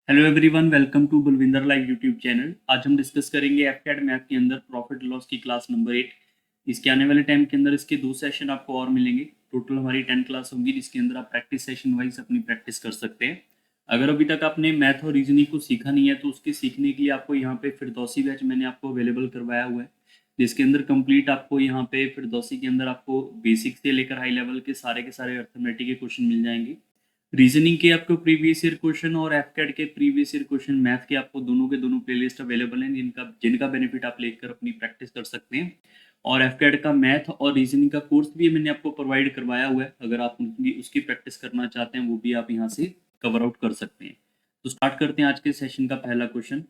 Hello everyone, welcome to Balwinder live YouTube channel. आज हम discuss करेंगे एफकैड मैथ के अंदर प्रॉफिट लॉस की क्लास नंबर 8। इसके आने वाले टाइम के अंदर इसके 2 सेशन आपको और मिलेंगे। टोटल हमारी 10 क्लास होंगी, जिसके अंदर आप प्रैक्टिस सेशन वाइज अपनी प्रैक्टिस कर सकते हैं। अगर अभी तक आपने मैथ और रीजनिंग को सीखा नहीं है तो उसके सीखने के लिए आपको यहाँ पे फिरदौसी बैच मैंने आपको अवेलेबल करवाया हुआ है, जिसके अंदर कंप्लीट आपको यहाँ पे फिरदौसी के अंदर आपको बेसिक से लेकर हाई लेवल के सारे अर्थमेटिक के क्वेश्चन मिल जाएंगे। रीजनिंग के आपको प्रीवियस ईयर क्वेश्चन और एफकैड के प्रीवियस ईयर क्वेश्चन मैथ के आपको दोनों के दोनों प्लेलिस्ट अवेलेबल हैं, जिनका जिनका बेनिफिट आप लेकर अपनी प्रैक्टिस कर सकते हैं। और एफकैड का मैथ और रीजनिंग का कोर्स भी मैंने आपको प्रोवाइड करवाया हुआ है। अगर आप उसकी प्रैक्टिस करना चाहते हैं वो भी आप यहाँ से कवर आउट कर सकते हैं। तो स्टार्ट करते हैं आज के सेशन का पहला क्वेश्चन।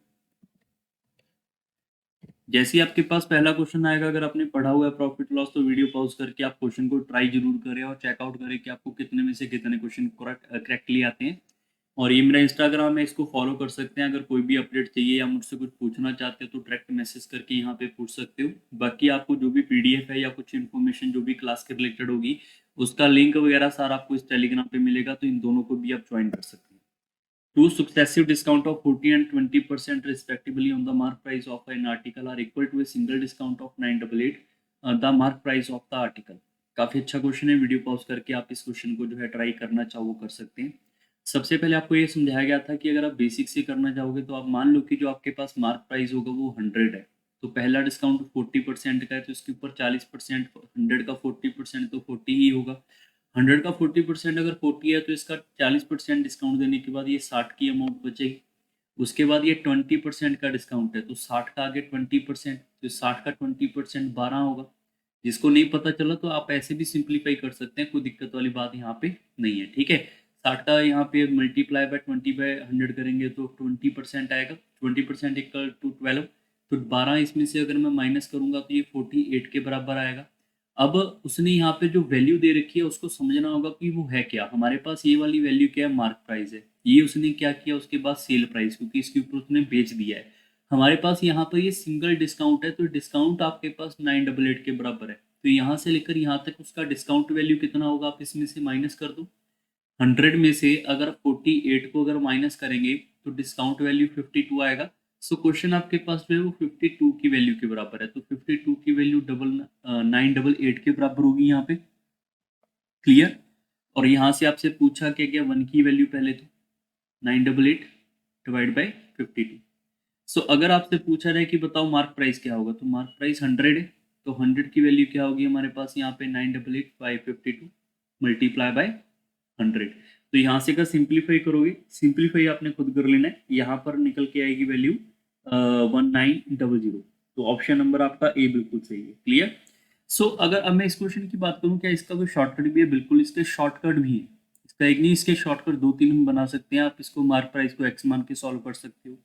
जैसे ही आपके पास पहला क्वेश्चन आएगा, अगर आपने पढ़ा हुआ है प्रॉफिट लॉस, तो वीडियो पॉज करके आप क्वेश्चन को ट्राई जरूर करें और चेकआउट करें कि आपको कितने में से कितने क्वेश्चन करेक्टली आते हैं। और ये मेरा इंस्टाग्राम है, इसको फॉलो कर सकते हैं। अगर कोई भी अपडेट चाहिए या मुझसे कुछ पूछना चाहते हो तो डायरेक्ट मैसेज करके यहाँ पे पूछ सकते हो। बाकी आपको जो भी पीडीएफ है या कुछ इन्फॉर्मेशन जो भी क्लास के रिलेटेड होगी, उसका लिंक वगैरह सारा आपको इस टेलीग्राम पे मिलेगा, तो इन दोनों को भी आप ज्वाइन कर सकते हैं। Two successive discount of 40 and 20% respectively on the mark price of an article are equal to a single discount of 988 the mark price of the article। काफी अच्छा क्वेश्चन है। वीडियो पॉज करके आप इस क्वेश्चन को जो है ट्राई करना चाहो कर सकते हैं। सबसे पहले आपको ये समझाया गया था कि अगर आप बेसिक से करना चाहोगे तो आप मान लो कि जो आपके पास मार्क प्राइस होगा वो 100 है। तो पहला डिस्काउंट 40% का है, तो इसके ऊपर 40%, 100 का 40% तो 40 ही होगा। 100 का 40% अगर 40 है तो इसका 40% डिस्काउंट देने के बाद ये 60 की अमाउंट बचेगी। उसके बाद ये 20% का डिस्काउंट है, तो 60 का आगे 20%, तो 60 का 20% 12 होगा। जिसको नहीं पता चला तो आप ऐसे भी सिंप्लीफाई कर सकते हैं, कोई दिक्कत वाली बात यहाँ पे नहीं है। ठीक है, 60 का यहाँ पे मल्टीप्लाई बाय 20/100 करेंगे तो 20% आएगा। 20% इक्वल टू 12, तो 12 इसमें से अगर मैं माइनस करूंगा तो ये 48 के बराबर आएगा। अब उसने यहाँ पे जो वैल्यू दे रखी है उसको समझना होगा कि वो है क्या। हमारे पास ये वाली वैल्यू क्या है, मार्क प्राइस है। ये उसने क्या किया उसके बाद सेल प्राइस, क्योंकि इसके ऊपर उसने बेच दिया है। हमारे पास यहाँ पर ये सिंगल डिस्काउंट है, तो डिस्काउंट आपके पास 988 के बराबर है। तो यहाँ से लेकर यहाँ तक उसका डिस्काउंट वैल्यू कितना होगा, आप इसमें से माइनस कर दो। 100 में से अगर 48 को अगर माइनस करेंगे तो डिस्काउंट वैल्यू 52 आएगा। सो क्वेश्चन आपके पास जो है वो 52 की वैल्यू के बराबर है। तो 52 की वैल्यू 988 के बराबर होगी यहाँ पे। क्लियर। और यहाँ से आपसे पूछा क्या क्या, 1 की वैल्यू पहले तो 988 डिवाइड बाई 52। सो अगर आपसे पूछा रहा है कि बताओ मार्क प्राइस क्या होगा, तो मार्क प्राइस 100 है। तो 100 की वैल्यू क्या होगी हमारे पास यहाँ पे 988 बाई 52 मल्टीप्लाई बाय 100। तो यहाँ से अगर सिंप्लीफाई करोगे, सिंप्लीफाई आपने खुद कर लेना है, यहाँ पर निकल के आएगी वैल्यू 1900। तो ऑप्शन नंबर आपका ए बिल्कुल सही है। क्लियर। सो अगर अब मैं इस क्वेश्चन की बात करूँ, क्या इसका कोई शॉर्टकट भी है? बिल्कुल इसके शॉर्टकट भी है। इसका एक नहीं, इसके शॉर्टकट 2-3 हम बना सकते हैं। आप इसको मार्क प्राइस को एक्स मान के सॉल्व कर सकते हो,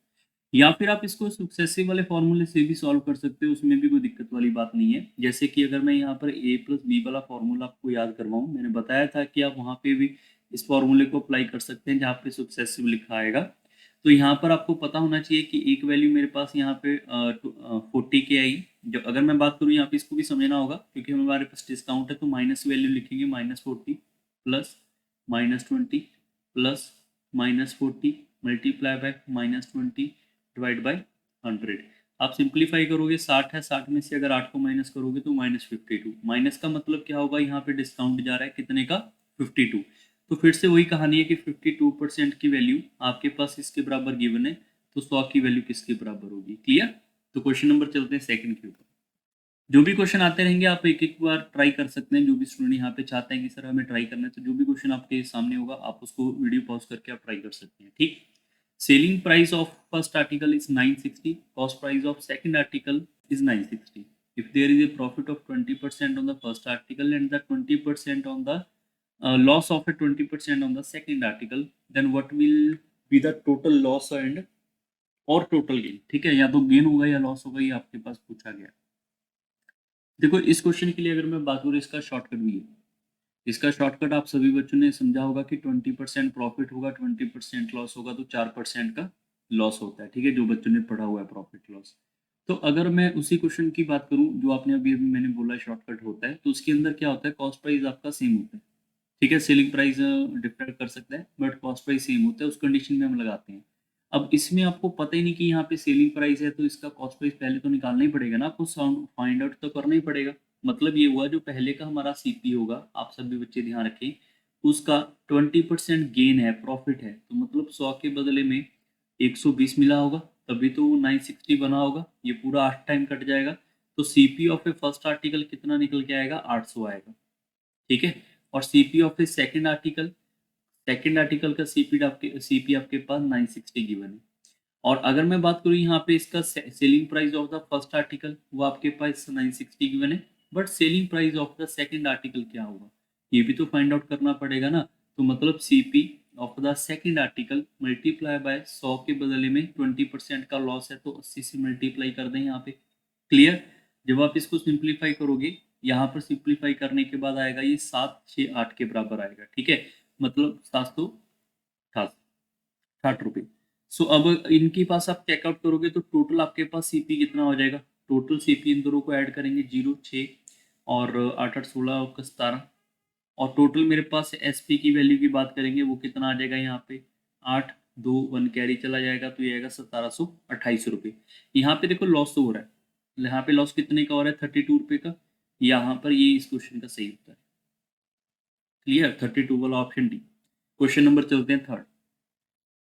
या फिर आप इसको सक्सेसिव वाले फॉर्मूले से भी सॉल्व कर सकते हो, उसमें भी कोई दिक्कत वाली बात नहीं है। जैसे कि अगर मैं यहाँ पर a प्लस बी वाला फॉर्मूला आपको याद करवाऊँ, मैंने बताया था कि आप वहाँ पे भी इस फॉर्मूले को अप्लाई कर सकते हैं जहाँ पे सक्सेसिव लिखा आएगा। तो यहाँ पर आपको पता होना चाहिए कि एक वैल्यू मेरे पास यहाँ पे 40 के आई। जब अगर मैं बात करूँ यहाँ पे, इसको भी समझना होगा क्योंकि हमारे पास डिस्काउंट है, तो माइनस वैल्यू लिखेंगे, -40 plus -20 plus -40 multiply by -20 divide by 100। आप सिंप्लीफाई करोगे, 60 है, 60 में से अगर 8 को माइनस करोगे तो -52। माइनस का मतलब क्या होगा, यहाँ पे डिस्काउंट जा रहा है कितने का, 52। तो फिर से वही कहानी है कि 52% की वैल्यू आपके पास इसके बराबर गिवन है, तो 100 की वैल्यू किसके बराबर होगी। क्लियर। तो क्वेश्चन नंबर चलते हैं सेकंड के ऊपर। जो भी क्वेश्चन आते रहेंगे आप एक एक बार ट्राई कर सकते हैं। जो भी स्टूडेंट यहाँ पे चाहते हैं कि सर हमें ट्राई करना है, तो जो भी क्वेश्चन आपके सामने होगा आप उसको वीडियो पॉज करके आप ट्राई कर सकते हैं। ठीक। Selling price of first article is 960, cost price of second article is 960। if there is a profit of 20% on the first article and the 20% on the loss of a 20% on the second article, then what will be the total loss and और total gain. ठीक है, या तो gain होगा या loss होगा, ये आपके पास पूछा गया। देखो इस क्वेश्चन के लिए अगर मैं बात करूँ, इसका शॉर्टकट भी है। इसका शॉर्टकट आप सभी बच्चों ने समझा होगा कि 20% प्रॉफिट होगा, 20% लॉस होगा, तो 4% का लॉस होता है। ठीक है, जो बच्चों ने पढ़ा हुआ है प्रॉफिट लॉस। तो अगर मैं उसी क्वेश्चन की बात करूं जो आपने अभी अभी मैंने बोला शॉर्टकट होता है, तो उसके अंदर क्या होता है, कॉस्ट प्राइस आपका सेम होता है। ठीक है, सेलिंग प्राइस डिफर कर सकता है बट कॉस्ट प्राइस सेम होता है, उस कंडीशन में हम लगाते हैं। अब इसमें आपको पता ही नहीं कि यहाँ पे सेलिंग प्राइस है, तो इसका कॉस्ट प्राइस पहले तो निकालना ही पड़ेगा ना, आपको साउंड फाइंड आउट तो करना ही पड़ेगा। मतलब ये हुआ जो पहले का हमारा सीपी होगा, आप सभी बच्चे ध्यान रखें, उसका 20% गेन है, प्रॉफिट है, तो मतलब 100 के बदले में 120 मिला होगा, तभी तो 960 बना होगा, ये पूरा 8 टाइम कट जाएगा, तो CP of A first article कितना निकल के आएगा, 800 आएगा, ठीक है। और CP of A second article का सीपी आपके पास 960 गिवन है। और अगर मैं बात करूँ यहाँ पे इसका selling price of the first article, वो आपके पास 960 गिवन है, but selling price of the second article क्या होगा, ये भी तो फाइंड आउट करना पड़ेगा ना। तो मतलब CP of the second article multiply by 100 के बदले में 20% का लॉस है, तो 80 से मल्टीप्लाई कर दें यहाँ पे। क्लियर। जब आप इसको सिंप्लीफाई करोगे, यहाँ पर सिंप्लीफाई करने के बाद आएगा ये 768 के बराबर आएगा, ठीक है, मतलब 760 रुपये। सो अब इनके पास आप चेकआउट करोगे तो टोटल आपके पास सीपी कितना हो जाएगा, टोटल सीपी इन दोनों को ऐड करेंगे, 0 6 और 8 8 16 और टोटल मेरे पास एसपी की वैल्यू की बात करेंगे, वो कितना आ जाएगा यहाँ पे, 8 2 1 कैरी चला जाएगा, तो ये आएगा 1728 रुपये। यहाँ पे देखो लॉस तो हो रहा है, यहाँ पे लॉस कितने का हो रहा है, 32 रुपये का, यहाँ पर ये इस क्वेश्चन का सही उत्तर है। क्लियर, 32 वाला ऑप्शन डी। क्वेश्चन नंबर चलते हैं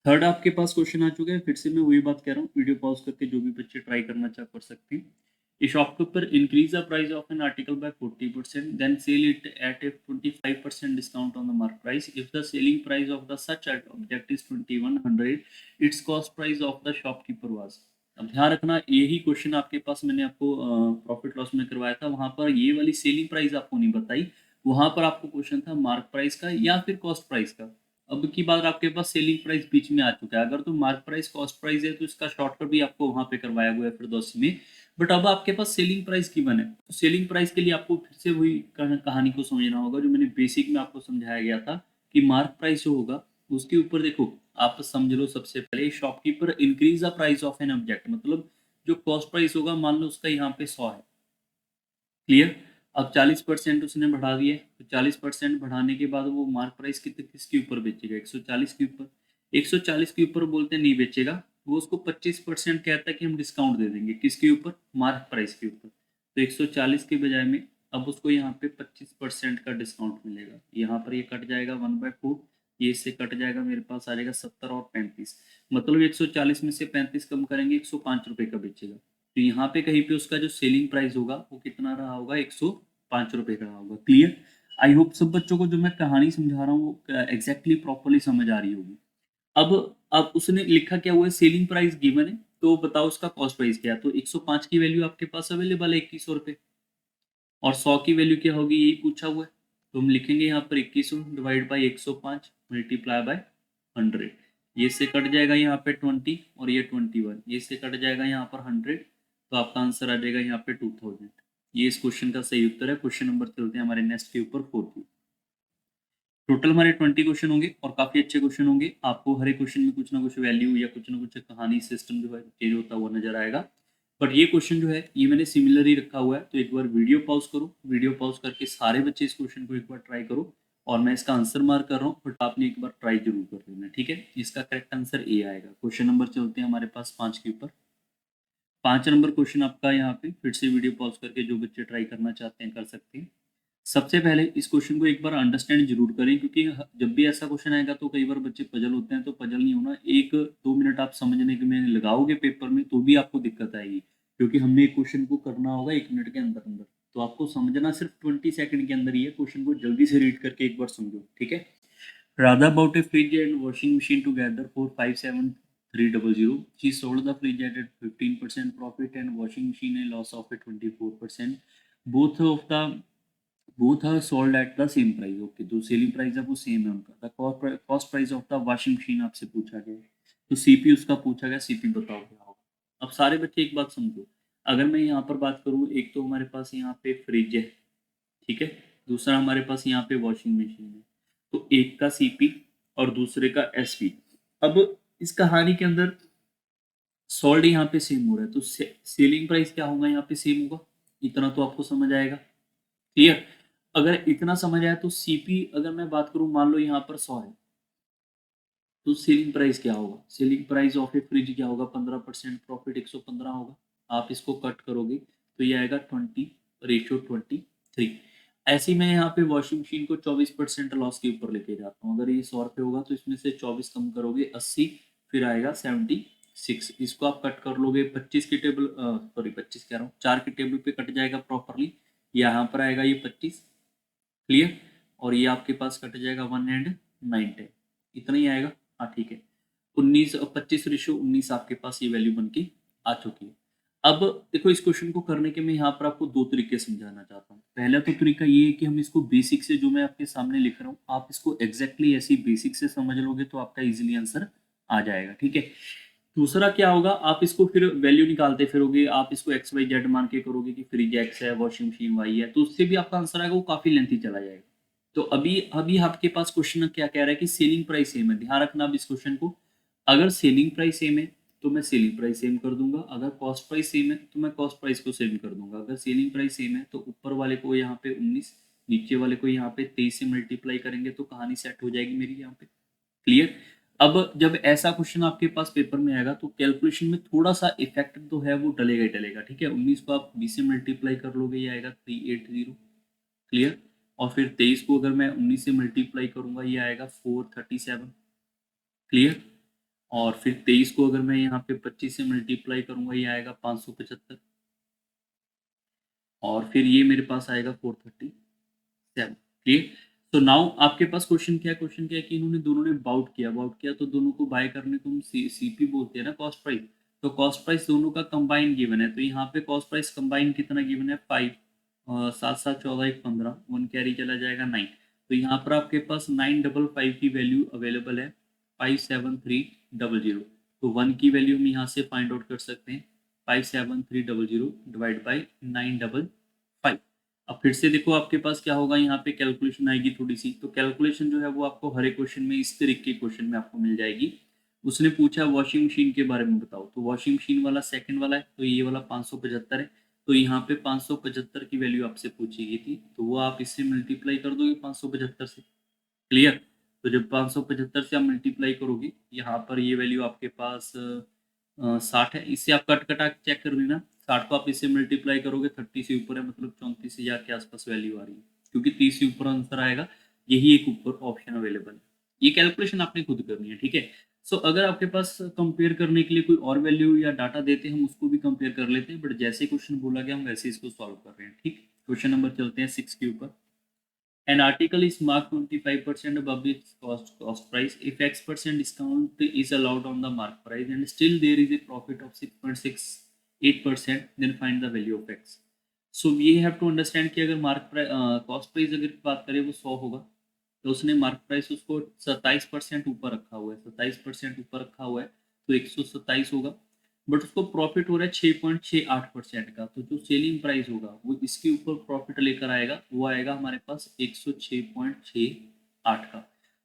थर्ड आपके पास क्वेश्चन आ चुका है, फिर से मैं वही बात कह रहा हूँ, वीडियो पॉज करके जो भी बच्चे ट्राई करना चाह कर सकते हैं। A shopkeeper increase the price of an article by 40%, then sell it at a 25% discount on the mark price. If the selling price of the such object is 2100, its cost price of the shopkeeper was. अब ध्यान रखना, यही question आपके पास मैंने आपको profit loss में करवाया था, वहां पर ये वाली सेलिंग प्राइस आपको नहीं बताई, वहां पर आपको क्वेश्चन था मार्क प्राइस का या फिर कॉस्ट प्राइस का। अब की बार आपके पास सेलिंग प्राइस बीच में आ चुका है, अगर तो मार्क प्राइस कॉस्ट प्राइस है तो इसका शॉर्टकट भी आपको वहां पे करवाया हुआ है फिरदौसी में, बट अब आपके पास सेलिंग प्राइस गिवन है, तो सेलिंग प्राइस के लिए आपको फिर से वही कहानी को समझना होगा जो मैंने बेसिक में आपको समझाया गया था, कि मार्क प्राइस जो होगा उसके ऊपर देखो आप समझ लो, सबसे पहले shopkeeper increase the price of an object, मतलब जो कॉस्ट प्राइस होगा मान लो उसका यहाँ पे 100 है, क्लियर। अब 40% उसने बढ़ा दिया, तो 40% बढ़ाने के बाद वो मार्क प्राइस किसके ऊपर बेचेगा, 140 के ऊपर। 140 के ऊपर बोलते नहीं बेचेगा, वो उसको 25% कहता है कि हम डिस्काउंट दे देंगे, किसके ऊपर, मार्क प्राइस के ऊपर। तो 140 के बजाय में अब उसको यहाँ पे 25% का डिस्काउंट मिलेगा, यहाँ पर ये कट जाएगा 1/4, ये इससे कट जाएगा, मेरे पास आ जाएगा 70 और 35, मतलब 140 में से 35 कम करेंगे, 105 रुपये का बेचेगा। तो यहाँ पे कहीं पे उसका जो सेलिंग प्राइस होगा वो कितना रहा होगा, 105 रुपये का रहा होगा। क्लियर। आई होप सब बच्चों को जो मैं कहानी समझा रहा हूँ वो एग्जैक्टली प्रॉपरली समझ आ रही होगी। अब उसने लिखा क्या हुआ है, सेलिंग प्राइस गिवन है, तो बताओ उसका कॉस्ट प्राइस क्या है, तो 105 की वैल्यू आपके पास अवेलेबल है 2100 रुपये, और 100 की वैल्यू क्या होगी यही पूछा हुआ है, तो हम लिखेंगे यहाँ पर 2100 डिवाइड बाई 105 मल्टीप्लाई बाय 100, ये से कट जाएगा यहाँ पे 20 और ये 21, ये से कट जाएगा यहाँ पर 100, तो आपका आंसर आ जाएगा यहाँ पे 2000। ये इस क्वेश्चन का सही उत्तर है। क्वेश्चन नंबर चलते हैं हमारे नेक्स्ट के ऊपर 4। टोटल हमारे 20 क्वेश्चन होंगे और काफी अच्छे क्वेश्चन होंगे, आपको हर एक क्वेश्चन में कुछ ना कुछ वैल्यू या कुछ ना कुछ कहानी सिस्टम जो है चेंज होता हुआ नजर आएगा। बट ये क्वेश्चन जो है ये मैंने सिमिलर ही रखा हुआ है, तो एक बार वीडियो पॉज करो, वीडियो पॉज करके सारे बच्चे इस क्वेश्चन को एक बार ट्राई करो, और मैं इसका आंसर मार्क कर रहा हूँ, बट आपने एक बार ट्राई जरूर कर लेना, ठीक है। इसका करेक्ट आंसर ए आएगा। क्वेश्चन नंबर चलते हैं हमारे पास 5 के ऊपर। 5 नंबर क्वेश्चन आपका यहाँ पे फिर से वीडियो पॉज करके जो बच्चे ट्राई करना चाहते हैं कर सकते हैं। सबसे पहले इस क्वेश्चन को एक बार अंडरस्टैंड जरूर करें, क्योंकि जब भी ऐसा क्वेश्चन आएगा तो कई बार बच्चे पजल होते हैं, तो पजल नहीं होना, 1 2 मिनट आप समझने के में लगाओगे पेपर में तो भी आपको दिक्कत आएगी, क्योंकि हमने एक क्वेश्चन को करना होगा 1 मिनट के अंदर अंदर, तो आपको समझना सिर्फ 20 सेकंड के अंदर ही है, क्वेश्चन को जल्दी से रीड करके एक बार समझो, ठीक है। Radha bought a fridge and washing machine together for 57300. She sold the fridge at a 15% profit and washing machine a loss of a 24%. Both of the both are sold at the same price. Okay, तो selling price है वो same है उनका। The cost price of the washing machine आपसे पूछा गया है, तो सीपी उसका पूछा गया, सीपी बताओ क्या होगा। अब सारे बच्चे एक बात समझो, अगर मैं यहाँ पर बात करूँ, एक तो हमारे पास यहाँ पे फ्रिज है, ठीक है, दूसरा हमारे पास यहाँ पे वॉशिंग मशीन है, तो एक का सीपी और दूसरे का एसपी। अब इस कहानी के अंदर सोल्ड यहाँ पे सेम हो रहा है, तो सेलिंग प्राइस क्या होगा यहाँ पे सेम होगा, इतना तो आपको समझ आएगा। क्लियर। अगर इतना समझ आया तो सीपी अगर मैं बात करूं, मान लो यहाँ पर 100 है, तो सेलिंग प्राइस क्या होगा, selling price of A fridge क्या होगा, 15% प्रॉफिट 115 होगा। आप इसको कट करोगे तो ये आएगा 20/23। ऐसे ही मैं यहाँ पे वॉशिंग मशीन को 24% लॉस के ऊपर लेके जाता हूँ। अगर ये 100 रुपये होगा तो इसमें से 24 कम करोगे 80, फिर आएगा 76। इसको आप कट कर लोगे 25 की टेबल, सॉरी 25 कह रहा हूँ, 4 की टेबल पे कट जाएगा प्रॉपरली। यहाँ पर आएगा ये 25, क्लियर। और ये आपके पास कट जाएगा 1 एंड 9 10, इतना ही आएगा। हाँ ठीक है, 19 और 25/19 आपके पास ये वैल्यू बन के आ चुकी है। अब देखो इस क्वेश्चन को करने के मैं यहाँ पर आपको दो तरीके समझाना चाहता हूँ। पहला तो तरीका ये है कि हम इसको बेसिक से, जो मैं आपके सामने लिख रहा हूँ, आप इसको एग्जैक्टली ऐसी बेसिक से समझ लोगे तो आपका इजीली आंसर आ जाएगा, ठीक है। दूसरा क्या होगा, आप इसको फिर वैल्यू निकालते फिरोगे, आप इसको एक्स वाई जेड मान के करोगे कि फ्रिज एक्स है, वॉशिंग मशीन वाई है, तो उससे भी आपका आंसर आएगा, वो काफी लेंथी चला जाएगा। तो अभी अभी आपके पास क्वेश्चन क्या कह रहा है कि सेलिंग प्राइस सेम है। ध्यान रखना अब इस क्वेश्चन को, अगर सेलिंग प्राइस सेम है तो मैं सेलिंग प्राइस सेम कर दूंगा, अगर कॉस्ट प्राइस सेम है तो मैं कॉस्ट प्राइस को सेम कर दूंगा। अगर सेलिंग प्राइस सेम है तो ऊपर वाले को यहाँ पे 19, नीचे वाले को यहाँ पे 23 से मल्टीप्लाई करेंगे तो कहानी सेट हो जाएगी मेरी यहाँ पे, क्लियर। अब जब ऐसा क्वेश्चन आपके पास पेपर में आएगा तो कैलकुलेशन में थोड़ा सा इफेक्ट तो है वो डलेगा ही डलेगा, ठीक है। 19 को आप 20 से मल्टीप्लाई कर लोगे, ये आएगा 380, क्लियर। और फिर 23 को अगर मैं 19 से मल्टीप्लाई करूंगा ये आएगा 437, क्लियर। और फिर 23 को अगर मैं यहाँ पे 25 से मल्टीप्लाई करूंगा ये आएगा 575, और फिर ये मेरे पास आएगा 437, क्लियर। तो नाउ आपके पास क्वेश्चन क्या है, क्वेश्चन क्या है कि इन्होंने दोनों ने बाउट किया तो दोनों को बाय करने को हम सीपी बोलते हैं ना, कॉस्ट प्राइस। तो कॉस्ट प्राइस दोनों का कंबाइन गिवन है, तो यहाँ पे कॉस्ट प्राइस कंबाइन कितना गिवन है 5, 7 7 14 1 15, 1 कैरी चला जाएगा 9। तो यहाँ पर आपके पास 955 की वैल्यू अवेलेबल है 57300। तो 1 की वैल्यू हम यहाँ से फाइंड आउट कर सकते हैं, 57300 डिवाइड बाई 955। अब फिर से देखो आपके पास क्या होगा, यहाँ पे कैलकुलेशन आएगी थोड़ी सी। तो कैलकुलेशन जो है वो आपको हर एक क्वेश्चन में, इस तरीके के क्वेश्चन में आपको मिल जाएगी। उसने पूछा वॉशिंग मशीन के बारे में बताओ, तो वॉशिंग मशीन वाला सेकंड वाला है, तो ये वाला 575 है। तो यहाँ पे 575 की वैल्यू आपसे पूछी गई थी, तो वो आप इससे मल्टीप्लाई कर दोगे 575 से, क्लियर। तो जब 575 से आप मल्टीप्लाई करोगे, यहाँ पर ये वैल्यू आपके पास 60 है। इससे आप कट कटा चेक कर लेना, 60 को आप इससे मल्टीप्लाई करोगे 30 से ऊपर है, मतलब 34,000 के आसपास वैल्यू आ रही है, क्योंकि 30 से ऊपर आंसर आएगा। यही एक ऊपर ऑप्शन अवेलेबल है, ये कैलकुलेशन आपने खुद करनी है, ठीक है। सो अगर आपके पास कंपेयर करने के लिए कोई और वैल्यू या डाटा देते हैं, हम उसको भी कंपेयर कर लेते हैं, बट जैसे क्वेश्चन बोला गया हम वैसे इसको सॉल्व कर रहे हैं, ठीक। क्वेश्चन नंबर चलते हैं 6 के ऊपर। An article is marked 25% above its cost price. If X% discount is allowed on the mark price and still there is a profit of 6.68%, then find the value of X. So we have to understand कि अगर mark cost price अगर बात करें वो 100 होगा, तो उसने mark price उसको 27% ऊपर रखा हुआ है, 27% ऊपर रखा हुआ है, तो 127 होगा। बट उसको प्रॉफिट हो रहा है 6.68% का, तो जो सेलिंग प्राइस होगा वो इसके ऊपर प्रॉफिट लेकर आएगा, वो आएगा हमारे पास 106.68 का।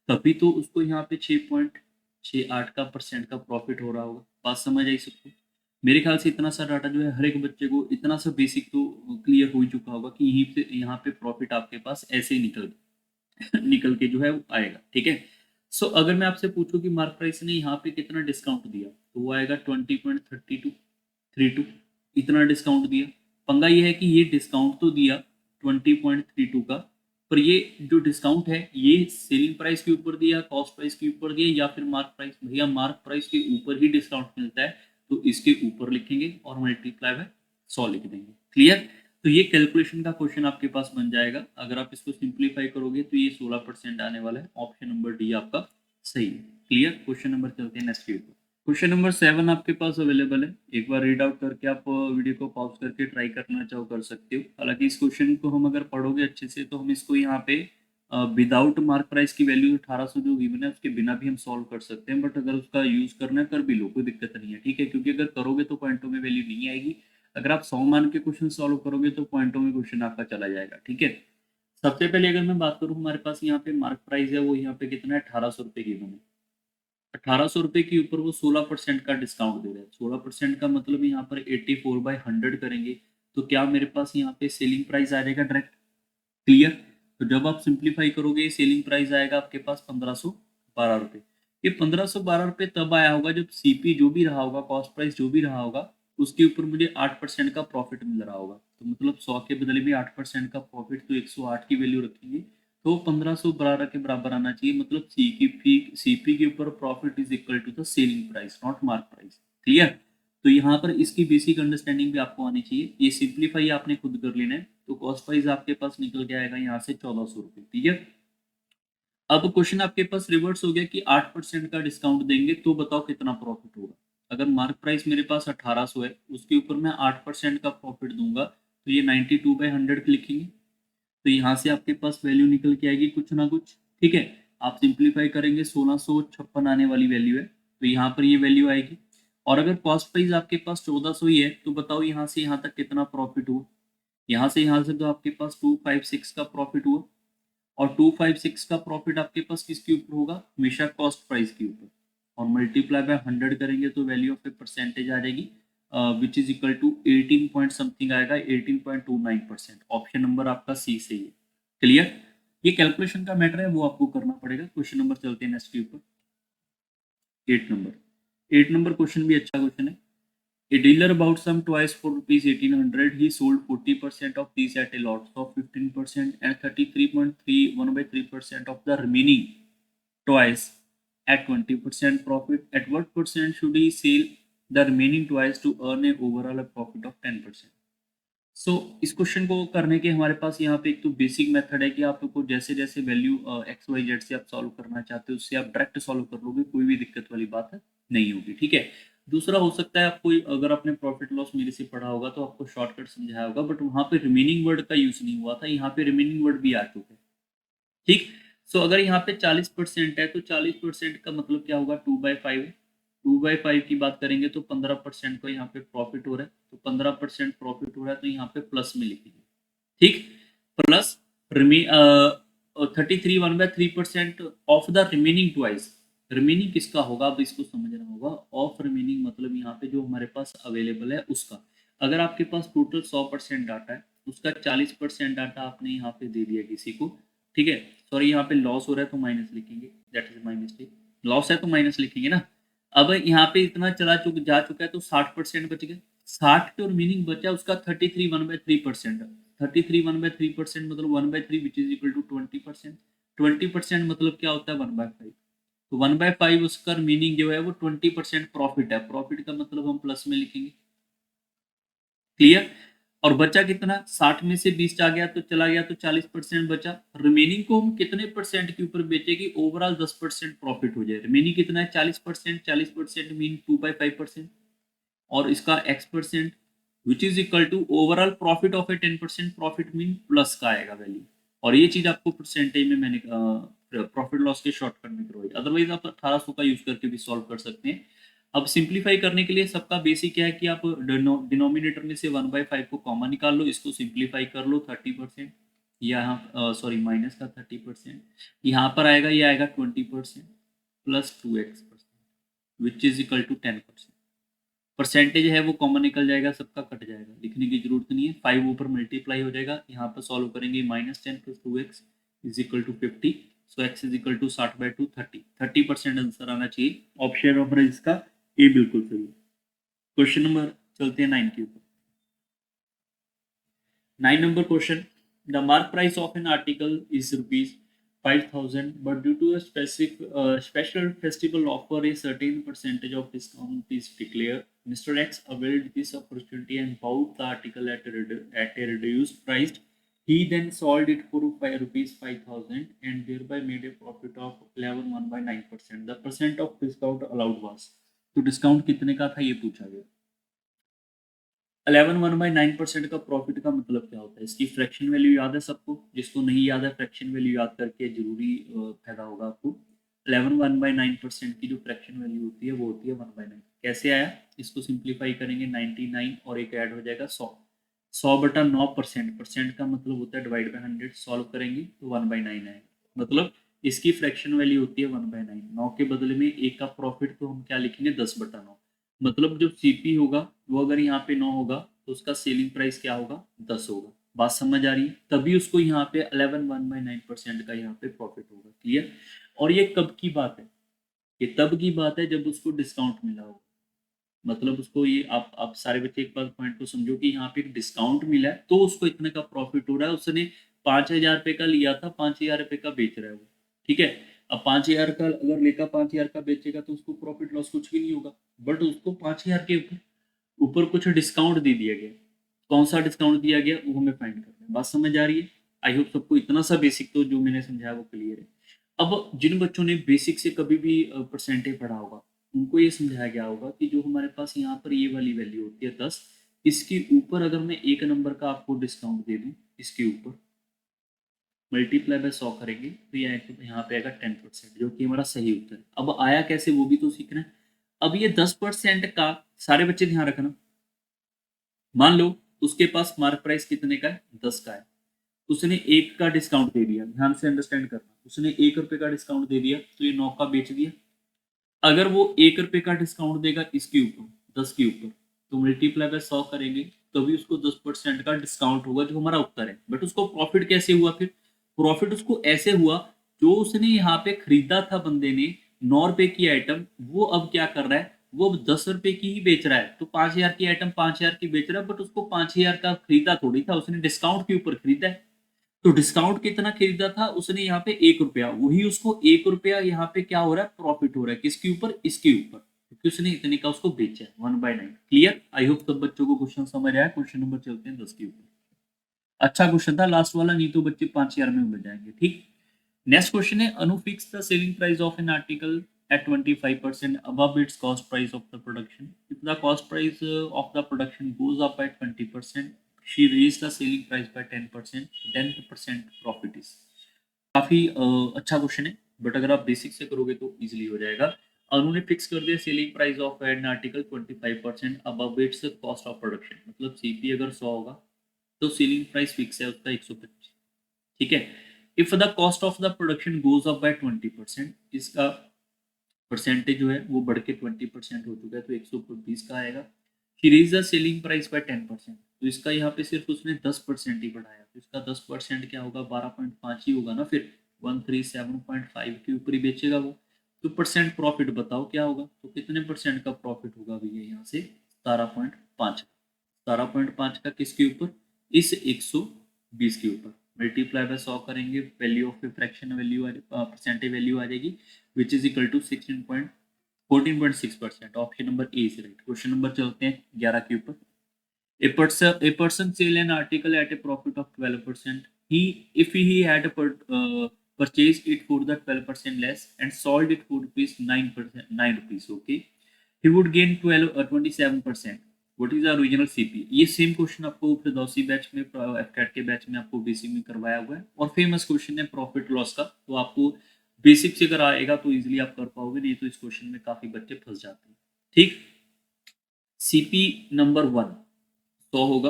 तभी तो उसको यहाँ पे 6.68 का परसेंट का प्रॉफिट हो रहा होगा। बात समझ आई सबको? मेरे ख्याल से इतना सा डाटा जो है हर एक बच्चे को, इतना सा बेसिक तो क्लियर हो ही चुका होगा कि यहीं पे यहाँ पे प्रॉफिट आपके पास ऐसे ही निकल निकल के जो है वो आएगा, ठीक है। सो अगर मैं आपसे पूछूं कि मार्क प्राइस ने यहाँ पे कितना डिस्काउंट दिया, तो वो आएगा 20.32 इतना डिस्काउंट दिया। पंगा ये है कि ये डिस्काउंट तो दिया 20.32 का, पर ये जो डिस्काउंट है ये सेलिंग प्राइस के ऊपर दिया, कॉस्ट प्राइस के ऊपर दिया, या फिर मार्क प्राइस। भैया मार्क प्राइस के ऊपर ही डिस्काउंट मिलता है, तो इसके ऊपर लिखेंगे और मल्टीप्लाई बाय 100 लिख देंगे, क्लियर। तो ये कैलकुलेशन का क्वेश्चन आपके पास बन जाएगा। अगर आप इसको सिंप्लीफाई करोगे तो ये 16% आने वाला है। ऑप्शन नंबर डी आपका सही है, क्लियर। क्वेश्चन नंबर चलते हैं नेक्स्ट वीडियो। क्वेश्चन नंबर 7 आपके पास अवेलेबल है, एक बार रीड आउट करके आप वीडियो को पॉज करके ट्राई करना चाहो कर सकते हो। हालांकि इस क्वेश्चन को हम अगर पढ़ोगे अच्छे से तो हम इसको यहाँ पे विदाउट मार्क प्राइस की वैल्यू 1800 जो गिवन है उसके बिना भी हम सॉल्व कर सकते हैं, बट अगर उसका यूज करना है कर भी लो, कोई दिक्कत नहीं है, ठीक है। क्योंकि अगर करोगे तो पॉइंटों में वैल्यू नहीं आएगी, अगर आप 100 मान के क्वेश्चन सॉल्व करोगे तो पॉइंटों में क्वेश्चन आपका चला जाएगा, ठीक है। सबसे पहले अगर मैं बात करूँ, हमारे पास यहाँ पे मार्क प्राइस है वो यहाँ पे कितना है 1800 रुपये गिवन है। 1800 रुपये के ऊपर वो 16% का डिस्काउंट दे रहा है। 16% का मतलब यहाँ पर 84/100 करेंगे तो क्या मेरे पास यहाँ पे सेलिंग प्राइस आ जाएगा डायरेक्ट, क्लियर। तो जब आप सिंप्लीफाई करोगे सेलिंग प्राइस आएगा आपके पास 1512 रुपये। ये 1512 रुपये तब आया होगा जब सीपी जो भी रहा होगा, कॉस्ट प्राइस जो भी रहा होगा, उसके ऊपर मुझे 8% का प्रॉफिट मिल रहा होगा। तो मतलब 100 के बदले में 8% का प्रॉफिट, तो 108 की वैल्यू रखेंगे तो 1512 के बराबर आना चाहिए। मतलब सीपी के ऊपर profit is equal to the selling price, not mark price. Clear? तो यहाँ पर इसकी बेसिक अंडरस्टैंडिंग भी आपको आनी चाहिए। ये सिंप्लीफाई आपने खुद कर लेना है। तो कॉस्ट प्राइस आपके पास निकल के आएगा यहाँ से 1400 रुपये। ठीक है, अब क्वेश्चन आपके पास रिवर्स हो गया कि 8% का डिस्काउंट देंगे तो बताओ कितना प्रॉफिट होगा। अगर मार्क प्राइस मेरे पास 1800 है, उसके ऊपर मैं 8% का प्रॉफिट दूंगा, तो ये 92/100 लिखेंगे। तो यहाँ से आपके पास वैल्यू निकल के आएगी कुछ ना कुछ। ठीक है, आप सिंप्लीफाई करेंगे 1656 आने वाली वैल्यू है, तो यहाँ पर ये वैल्यू आएगी। और अगर कॉस्ट प्राइस आपके पास 1400 ही है, तो बताओ यहाँ से यहाँ तक कितना प्रॉफिट हुआ। यहाँ से यहाँ से तो आपके पास 256 का प्रॉफिट हुआ, और 256 का प्रॉफिट आपके पास किसके ऊपर होगा, हमेशा कॉस्ट प्राइस के ऊपर। और मल्टीप्लाई बाय 100 करेंगे तो वैल्यू ऑफ ए परसेंटेज आ जाएगी, which is equal to 18 point something आएगा, 18.29%। ऑप्शन नंबर आपका सी सही है। क्लियर? ये कैलकुलेशन का मैटर है, वो आपको करना पड़ेगा। क्वेश्चन नंबर चलते हैं नेक्स्ट के ऊपर। 8 नंबर क्वेश्चन भी अच्छा क्वेश्चन है। A dealer bought some toys for rupees 1800. He sold 40% of these at a loss of 15% and 33.31/3% of the remaining toys at 20% profit. At what percent should he sell the remaining toys to earn a overall profit of 10%? सो इस question को करने के हमारे पास यहाँ पे एक तो बेसिक मेथड है कि आपको जैसे जैसे वैल्यू एक्स वाई जेड से आप सॉल्व करना चाहते हो, उससे आप डायरेक्ट सॉल्व कर लोगे, कोई भी दिक्कत वाली बात नहीं होगी। ठीक है, दूसरा हो सकता है आपको, अगर आपने प्रॉफिट लॉस मेरे से पढ़ा होगा तो आपको शॉर्टकट समझाया होगा, बट वहाँ पे रिमेनिंग वर्ड का यूज नहीं हुआ था, यहाँ पे रिमेनिंग वर्ड भी आ चुके हैं। ठीक, सो अगर यहाँ पे 40% है तो 40% का मतलब क्या होगा, 2/5 है। 2/5 की बात करेंगे तो 15% को यहाँ पे प्रॉफिट हो रहा है, तो 15% प्रॉफिट हो रहा है, तो यहाँ पे प्लस में लिखेंगे। ठीक, plus 33 of the remaining twice. Remaining किसका होगा, अब इसको समझना होगा। ऑफ रिमेनिंग मतलब यहाँ पे जो हमारे पास अवेलेबल है उसका। अगर आपके पास टोटल 100% डाटा है, उसका 40% डाटा आपने यहाँ पे दे दिया किसी को। ठीक है, सॉरी यहाँ पे लॉस हो रहा है तो माइनस लिखेंगे, that is my mistake. Loss है तो माइनस लिखेंगे ना। अब यहाँ पे इतना जा चुका है तो 60% बच गए। 60 के और मीनिंग बचा उसका 33 1/3%। मतलब 1/3 विच इज इक्वल टू 20%। 20% मतलब क्या होता है, 1/5। तो 1/5 उसका मीनिंग जो है वो 20% प्रॉफिट है। प्रॉफिट का मतलब हम प्लस में लिखेंगे। क्लियर? और बचा कितना, 60 में से 20 आ गया तो चला गया, तो 40% बचा। रिमेनिंग को हम कितने परसेंट के ऊपर बेचे कि ओवरऑल 10% प्रॉफिट हो जाए। रिमेनिंग कितना है, 40%। 40% मीन 2/5%, और इसका x% which is equal to overall profit of a 10% profit mean plus का आएगा वैल्यू। और ये चीज आपको परसेंटेज में मैंने प्रॉफिट लॉस के शॉर्टकट में करवाई। अदरवाइज आप 1800 का यूज करके भी सॉल्व कर सकते हैं। अब सिंप्लीफाई करने के लिए सबका बेसिक क्या है कि आप डिनोमिनेटर में से 1/5 को कॉमन निकाल लो, इसको सिंप्लीफाई कर लो 30%, यहाँ सॉरी माइनस का 30%, यहाँ पर आएगा, ये आएगा 20% plus 2x% which is equal to 10%। Percentage है वो कॉमन निकल जाएगा, सबका कट जाएगा, लिखने की जरूरत नहीं है। 5 ऊपर मल्टीप्लाई हो जाएगा, यहाँ पर सॉल्व करेंगे, -10 + 2x is equal to 50। So x is equal to 60/2 30% answer आना चाहिए। ऑप्शन नंबर इसका ए बिल्कुल सही है। क्वेश्चन नंबर चलते हैं 9 के ऊपर। 9 number question. The mark price of an article is rupees 5,000, but due to a special festival offer, a certain percentage of discount is declared. Mr. X availed this opportunity and bought the article at a reduced price. He then sold it for rupees 5,000 and thereby made a profit of 11.1/9%. The percent of discount allowed was, तो discount कितने का था ये पूछा गया। 11.1/9% का profit का मतलब क्या होता है, इसकी फ्रैक्शन वैल्यू याद है सबको? जिसको नहीं याद है फ्रैक्शन वैल्यू याद करके जरूरी फायदा होगा आपको। 11.1/9% की जो फ्रैक्शन वैल्यू होती है वो होती है 1/9। कैसे आया, इसको सिंप्लीफाई करेंगे 99 और एक ऐड हो जाएगा 100। 100/9%, परसेंट का मतलब होता है डिवाइड बाई 100। सॉल्व करेंगे तो 1/9 आएगा। मतलब इसकी फ्रैक्शन वैल्यू होती है 1/9। 9 के बदले में एक का प्रॉफिट तो हम क्या लिखेंगे, 10/9। मतलब जो सीपी होगा वो अगर यहाँ पे 9 होगा तो उसका सेलिंग प्राइस क्या होगा, 10 होगा। बात समझ आ रही है? तभी उसको यहाँ पे 11.1/9% का यहाँ पे प्रॉफिट होगा। क्लियर? और ये कब की बात है, ये तब की बात है जब उसको डिस्काउंट मिला हो, मतलब उसको ये आप सारे बच्चे एक बार पॉइंट को समझो कि यहाँ पे एक डिस्काउंट मिला है तो उसको इतने का प्रॉफिट हो रहा है। उसने 5,000 रुपये का लिया था, 5,000 रुपये का बेच रहा है वो, ठीक है। अब 5,000 का अगर लेकर 5,000 का बेचेगा तो उसको प्रॉफिट लॉस कुछ भी नहीं होगा, बट उसको 5,000 के ऊपर ऊपर कुछ डिस्काउंट दे दिया गया। कौन सा डिस्काउंट दिया गया वो हमें फाइंड करना है। बात समझ आ रही है? आई होप सबको इतना सा बेसिक तो जो मैंने समझाया वो क्लियर है। अब जिन बच्चों ने बेसिक से कभी भी परसेंटेज पढ़ा होगा उनको ये समझाया गया होगा कि जो हमारे पास यहाँ पर ये वाली वैल्यू होती है 10, इसके ऊपर अगर मैं एक नंबर का आपको डिस्काउंट दे दूं, इसके ऊपर मल्टीप्लाई बाय 100 करेंगे तो यहाँ पे आएगा 10%, जो कि हमारा सही उत्तर है। अब आया कैसे वो भी तो सीखना है। अब ये 10% का, सारे बच्चे ध्यान रखना, मान लो उसके पास मार्क प्राइस कितने का है, 10 का है। उसने एक का डिस्काउंट दे दिया, ध्यान से अंडरस्टैंड करना, उसने 1 रुपए का डिस्काउंट दे दिया तो ये 9 का बेच दिया। अगर वो 1 रुपए का डिस्काउंट देगा इसके ऊपर 10 के ऊपर, तो मल्टीप्लाई बाय 100 करेंगे तभी उसको 10% का डिस्काउंट होगा, जो हमारा उत्तर है। बट उसको प्रॉफिट कैसे हुआ फिर? प्रॉफिट उसको ऐसे हुआ, जो उसने यहाँ पे खरीदा था बंदे ने 9 रुपए की आइटम, वो अब क्या कर रहा है, वो अब 10 रुपए की ही बेच रहा है। तो 5,000 की आइटम 5,000 की बेच रहा है, बट उसको 5,000 का खरीदा थोड़ी था, उसने डिस्काउंट के ऊपर खरीदा है। तो डिस्काउंट कितना खरीदा था उसने, यहाँ पे 1 रुपया, वही उसको 1 रुपया यहाँ पे क्या हो रहा है, प्रॉफिट हो रहा है। किसके ऊपर? इसके ऊपर, क्योंकि उसने इतने का उसको बेचा है 1/9। क्लियर? आई होप सब बच्चों को क्वेश्चन समझ आया। क्वेश्चन नंबर चलते हैं 10 के ऊपर। अच्छा क्वेश्चन था लास्ट वाला, नहीं तो बच्चे 5,000 में उलझ जाएंगे। ठीक, नेक्स्ट क्वेश्चन है, Anu fix the selling price of an article at 25% above its cost price of the production. If the cost price of the production goes up by 20%, she raised the selling price by 10%, then the percent profit is. काफी अच्छा question है, but अगर आप basic से करोगे तो easily हो जाएगा। उन्होंने फिक्स कर दिया selling price of an article 25% above it's cost of production, मतलब सीपी अगर 100 होगा तो सेलिंग प्राइस फिक्स है उसका 125। ठीक है, if the cost of the production goes up by 20%, इसका परसेंटेज जो है वो बढ़ के 20% हो चुका है तो 120 का आएगा। Series the selling price by 10%, तो इसका यहाँ पे सिर्फ उसने 10% ही बढ़ाया, तो इसका 10% क्या होगा, 12.5 ही होगा ना। फिर 137.5 के ऊपर ही बेचेगा वो। तो परसेंट प्रॉफिट बताओ क्या होगा, तो कितने परसेंट का प्रॉफिट होगा भैया यहाँ से, 17.5 का। 17.5 का किसके ऊपर, इस 120 के ऊपर। मल्टीप्लाई बाय 100 करेंगे, value of fraction value percentage value आ जाएगी, which is equal to 14.6%। Option number A is right. Question number चलते हैं 11 के ऊपर। A person sell an article at a profit of 12%. If he had purchased it for the 12% less and sold it for rupees 9 rupees, okay, he would gain 27%. What is the original CP? ये same question आपको Firdausi batch में, AFCAT के batch में आपको basic में करवाया हुआ है, और फेमस क्वेश्चन है प्रॉफिट लॉस का। तो आपको बेसिक से अगर आएगा तो इजीली आप कर पाओगे, नहीं तो इस क्वेश्चन में काफी बच्चे फंस जाते हैं। ठीक, सीपी नंबर 1 100 होगा,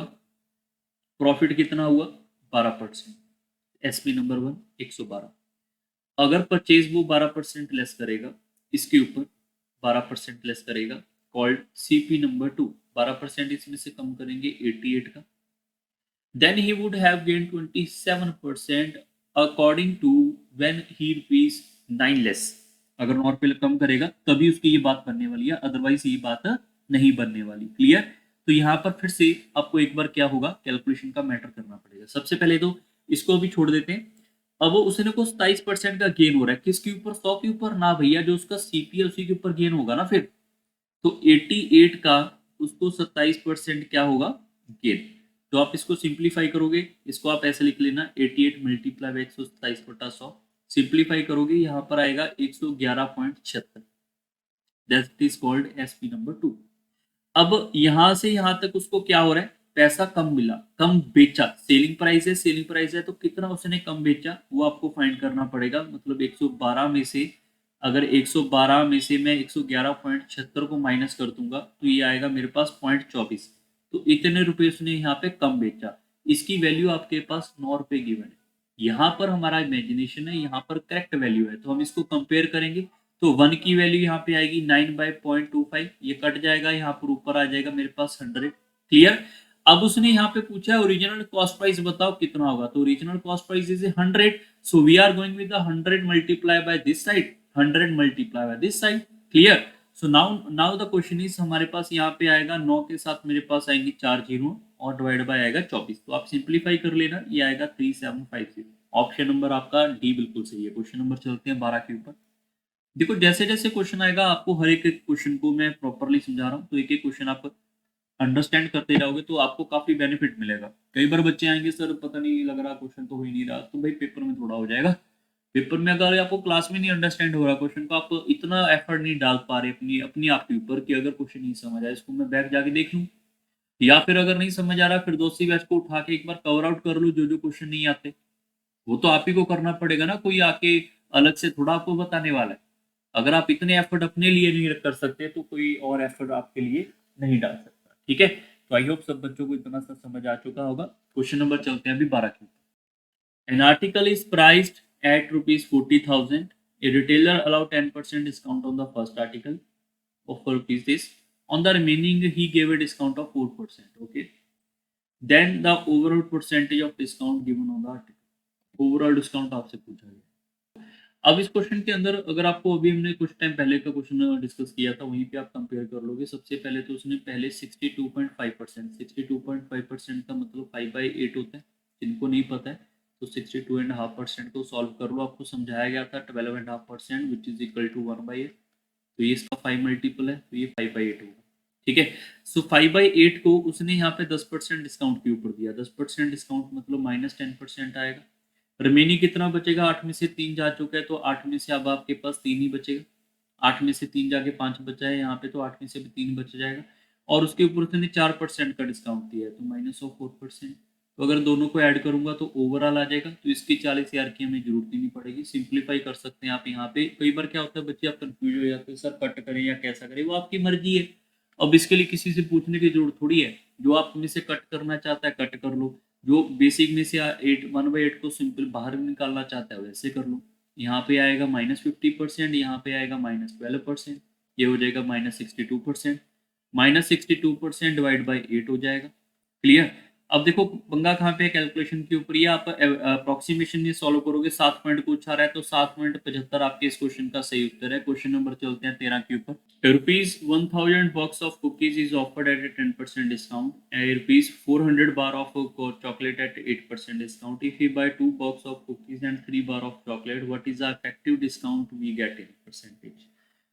प्रॉफिट कितना हुआ 12%, एसपी नंबर 1 112। अगर परचेज वो 12% लेस करेगा, इसके ऊपर 12% लेस करेगा, कॉल्ड सीपी नंबर 2। 12% इसमें से कम करेंगे 88 का, then he would have gain 27% according to when he rupees 9 less. अगर 9 रुपये कम करेगा तभी उसकी ये बात बनने वाली है, अदरवाइज ये बात नहीं बनने वाली। क्लियर? तो यहाँ पर फिर से आपको एक बार क्या होगा, कैलकुलेशन का मैटर करना पड़ेगा। सबसे पहले तो इसको अभी छोड़ देते हैं। अब वो उसने को 27% का गेन हो रहा है, किसके ऊपर, 100 के ऊपर ना भैया, जो उसका सीपी है उसी के ऊपर गेन होगा ना। फिर तो 88 का उसको 27% क्या होगा, गेन। तो आप इसको सिंप्लीफाई करोगे, इसको आप ऐसे लिख लेना 88 मल्टीप्लाई बाय 127/100। सिंप्लीफाई करोगे यहाँ पर आएगा 111.76, that is called SP number 2। अब यहां से यहां तक उसको क्या हो रहा है, पैसा कम मिला, कम बेचा। सेलिंग प्राइस है, सेलिंग प्राइस है, तो कितना उसने कम बेचा वो आपको फाइंड करना पड़ेगा। मतलब 112 में से, अगर 112 में से मैं 111.76 को माइनस कर दूंगा तो ये आएगा मेरे पास 0.24। तो इतने रुपए उसने यहाँ पे कम बेचा, इसकी वैल्यू आपके पास 9 रुपए गिवन है। यहाँ पर हमारा इमेजिनेशन है, यहाँ पर करेक्ट वैल्यू है, तो हम इसको कंपेयर करेंगे। तो 1 की वैल्यू यहाँ पे आएगी 9/0.25, ये कट जाएगा, यहाँ पर ऊपर आ जाएगा मेरे पास 100। क्लियर? अब उसने यहाँ पे पूछा ओरिजिनल कॉस्ट प्राइस बताओ कितना होगा, तो original cost price is 100, so we are going with the 100 multiply by this side 100 multiply by this side. Clear. So now the question is, हमारे पास यहाँ पे आएगा 9 के साथ मेरे पास आएंगे 4 जीरो और डिवाइड बाय आएगा 24। तो आप सिंप्लीफाई कर लेना, ये आएगा 3750। ऑप्शन नंबर आपका डी बिल्कुल सही है। क्वेश्चन नंबर चलते हैं 12 के ऊपर। देखो जैसे जैसे क्वेश्चन आएगा आपको हर एक क्वेश्चन को मैं प्रॉपरली समझा रहा हूँ, तो एक एक क्वेश्चन आप अंडरस्टैंड करते जाओगे तो आपको काफी बेनिफिट मिलेगा। कई बार बच्चे आएंगे सर पता नहीं लग रहा, क्वेश्चन तो हो ही नहीं रहा, तो भाई पेपर में थोड़ा हो जाएगा। पेपर में अगर आपको क्लास में नहीं अंडरस्टैंड हो रहा क्वेश्चन को, आप इतना एफर्ट नहीं डाल पा रहे अपनी अपनी आप के ऊपर कि अगर क्वेश्चन नहीं समझ आया इसको मैं बैक जाके देख लूँ, या फिर अगर नहीं समझ आ रहा फिर दोस्ती बैच को उठा के एक बार कवर आउट कर लूँ जो जो क्वेश्चन नहीं आते। वो तो आप ही को करना पड़ेगा ना, कोई आके अलग से थोड़ा आपको बताने वाला है। अगर आप इतने एफर्ट अपने लिए नहीं कर सकते तो कोई और एफर्ट आपके लिए नहीं डाल सकता। ठीक है, तो आई होप सब बच्चों को इतना सा समझ आ चुका होगा। क्वेश्चन नंबर चलते हैं अभी 12 के। An article is priced at rupees 40,000. A retailer allow 10% discount on the first article of rupees this. On the remaining, he gave a discount of 4%. Okay. Then the overall percentage of discount given on the article. Overall discount आपसे पूछा गया। अब इस question के अंदर अगर आपको अभी हमने कुछ टाइम पहले का क्वेश्चन डिस्कस किया था वहीं पे आप कंपेयर कर लोगे। सबसे पहले तो उसने पहले 62.5%, 62.5% का मतलब 5/8 होता है, जिनको नहीं पता है तो 62.5% को सॉल्व कर लो। आपको समझाया गया था 12.5% विच इज इक्वल टू 1/8, तो ये इसका 5 मल्टीपल है तो ये 5/8 होगा। ठीक है, सो 5/8 को उसने यहाँ पे 10% डिस्काउंट के ऊपर दिया। 10% डिस्काउंट मतलब -10% आएगा। रिमेनिंग कितना बचेगा, 8 में से 3 जा चुका है तो 8 में से अब आपके पास 3 ही बचेगा। 8 में से 3 जाके 5 बचा है यहाँ पे, तो 8 में से भी 3 बच जाएगा। और उसके ऊपर उसने 4% का डिस्काउंट दिया है तो -4%। तो अगर दोनों को ऐड करूंगा तो ओवरऑल आ जाएगा। तो इसकी 40,000 की हमें जरूरत ही नहीं पड़ेगी, सिंप्लीफाई कर सकते हैं आप यहाँ पे। कई बार क्या होता है बच्चे आप कंफ्यूज हो जाते हैं सर कट करें या कैसा करें, वो आपकी मर्जी है। अब इसके लिए किसी से पूछने की जरूरत थोड़ी है। जो आप में से कट करना चाहता है कट कर लो, जो बेसिक में से 1/8 को सिंपल बाहर निकालना चाहता है वैसे कर लो। यहाँ पे आएगा -50%, यहाँ पे आएगा -12%, ये हो जाएगा -62%। -62% डिवाइड बाई 8 हो जाएगा। क्लियर। अब देखो पंगा कहाँ पे है, कैलकुलेशन के ऊपर। ये आप अप्रोक्सीमेशन ये सॉल्व करोगे, 7 पॉइंट पूछा रहा है तो 7.75 आपके इस क्वेश्चन का सही उत्तर है। क्वेश्चन नंबर चलते हैं 13 के ऊपर। Rupees 1000 box of cookies is offered at a 10% discount and rupees 400 bar of chocolate at 8% discount. If you buy 2 box of cookies and 3 bar of chocolate what is the effective discount we get in percentage.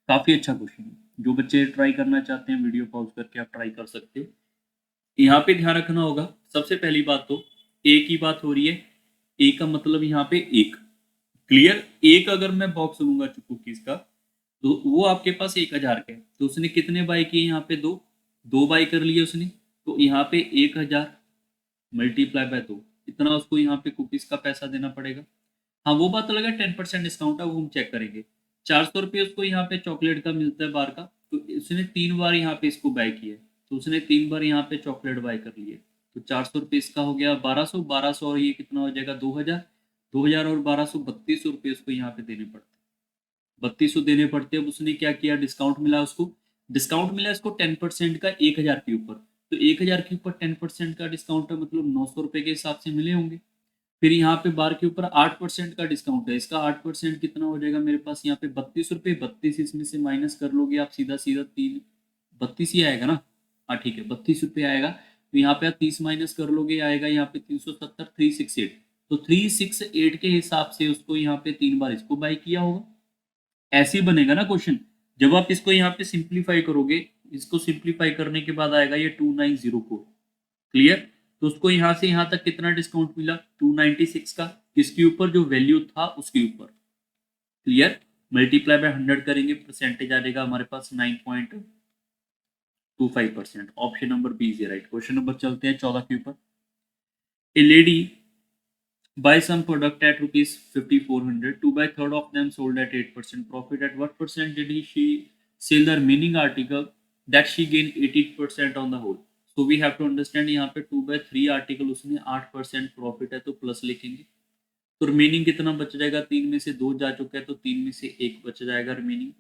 काफी अच्छा question है, जो बच्चे try करना चाहते हैं video pause करके आप ट्राई कर सकते हो। यहाँ पे ध्यान रखना होगा सबसे पहली बात तो ए की बात हो रही है। ए का मतलब यहाँ पे एक। क्लियर। एक अगर मैं बॉक्स लूंगा कुकीज का तो वो आपके पास 1000 के, तो उसने कितने बाई किए यहाँ पे, दो बाई कर लिए उसने। तो यहाँ पे 1000 मल्टीप्लाई बाय 2, इतना उसको यहाँ पे कुकीज का पैसा देना पड़ेगा। हाँ वो बात अलग है, 10% डिस्काउंट है वो हम चेक करेंगे। 400 रुपये उसको यहाँ पे चॉकलेट का मिलता है बार का, तो उसने 3 बार यहाँ पे इसको बाय किया, तो उसने 3 बार यहाँ पे चॉकलेट बाय कर लिए। तो 400 रुपये इसका हो गया 1200, 1200 और ये कितना हो जाएगा 2000, 2000 और 1200, 3200 रुपये उसको यहाँ पे देने पड़ते, 3200 देने पड़ते। अब उसने क्या किया, डिस्काउंट मिला उसको, डिस्काउंट मिला इसको 10% का 1000 के ऊपर। तो 1000 के ऊपर 10% का डिस्काउंट है मतलब 900 रुपये के हिसाब से मिले होंगे। फिर यहाँ पे बार के ऊपर 8% का डिस्काउंट है, इसका 8% कितना हो जाएगा मेरे पास यहाँ पे 32 रुपये। 32 इसमें से माइनस कर लोगे आप सीधा सीधा 32 ही आएगा ना। हाँ ठीक है 32 रुपये आएगा। तो यहाँ पे आप 30 माइनस कर लोगे आएगा यहाँ पे 370, 368। तो 368 के हिसाब से उसको यहाँ पे 3 बार इसको बाय किया होगा। ऐसे ही बनेगा ना क्वेश्चन। जब आप इसको यहाँ पे सिंप्लीफाई करोगे, इसको सिंप्लीफाई करने के बाद आएगा ये 2904। क्लियर। तो उसको यहाँ से यहाँ तक कितना डिस्काउंट मिला 296 का, किसके ऊपर, जो वैल्यू था उसके ऊपर। क्लियर। मल्टीप्लाई बाय 100 करेंगे, परसेंटेज आ जाएगा हमारे पास 9.25%। Option number B is right. Question number चलते हैं 14 के ऊपर। A lady buy some product at rupees 5400, to buy third of them sold at 8% profit. At what percent did she sell the remaining article that she gained 80% on the whole? So we have to understand यहाँ पे 2 by 3 article उसने 8% profit है तो plus लिखेंगे। तो remaining कितना बच जाएगा, 3 में से 2 जा चुका है तो 3 में से 1 बच जाएगा रिमेनिंग।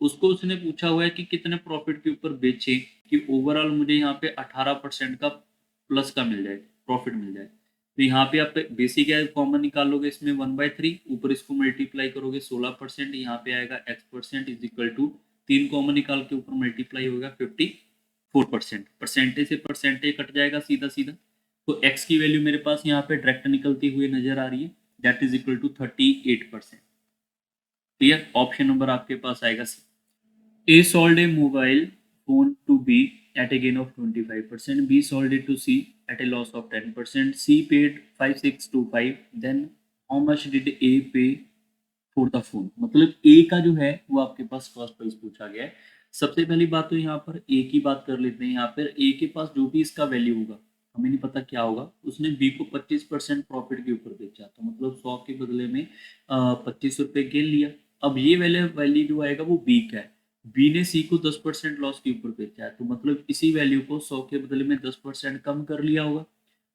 उसको उसने पूछा हुआ है कि कितने प्रॉफिट के ऊपर बेचे कि ओवरऑल मुझे यहाँ पे 18% का प्लस का मिल जाए, प्रॉफिट मिल जाए। तो यहाँ पे आप बेसिक है कॉमन निकालोगे, इसमें 1/3, ऊपर इसको मल्टीप्लाई करोगे 16%, यहाँ पे आएगा x% is equal to 3 common निकाल के ऊपर मल्टीप्लाई होगा 54%, परसेंटेज से परसेंटेज कट जाएगा सीधा सीधा। तो x की वैल्यू मेरे पास यहाँ पे डायरेक्ट निकलती हुई नजर आ रही है, that is equal to 38%। Clear, option number आपके पास आएगा सी। A sold a mobile phone to B at a gain of 25%. B sold it to C at a loss of 10%. C paid 5625. Then how much did A pay for the phone? मतलब A का जो है वो आपके पास cost price पूछा गया है। सबसे पहली बात तो यहाँ पर A की बात कर लेते हैं। यहाँ पर A के पास जो भी इसका वैल्यू होगा, हमें नहीं पता क्या होगा, उसने B को 25% प्रॉफिट के ऊपर बेचा, तो मतलब 100 के बदले में 25 रुपये गेन लिया। अब ये वैल्यू जो आएगा वो B का है, बी ने सी को 10% लॉस के ऊपर बेचा है, तो मतलब इसी वैल्यू को 100 के बदले में 10% कम कर लिया होगा,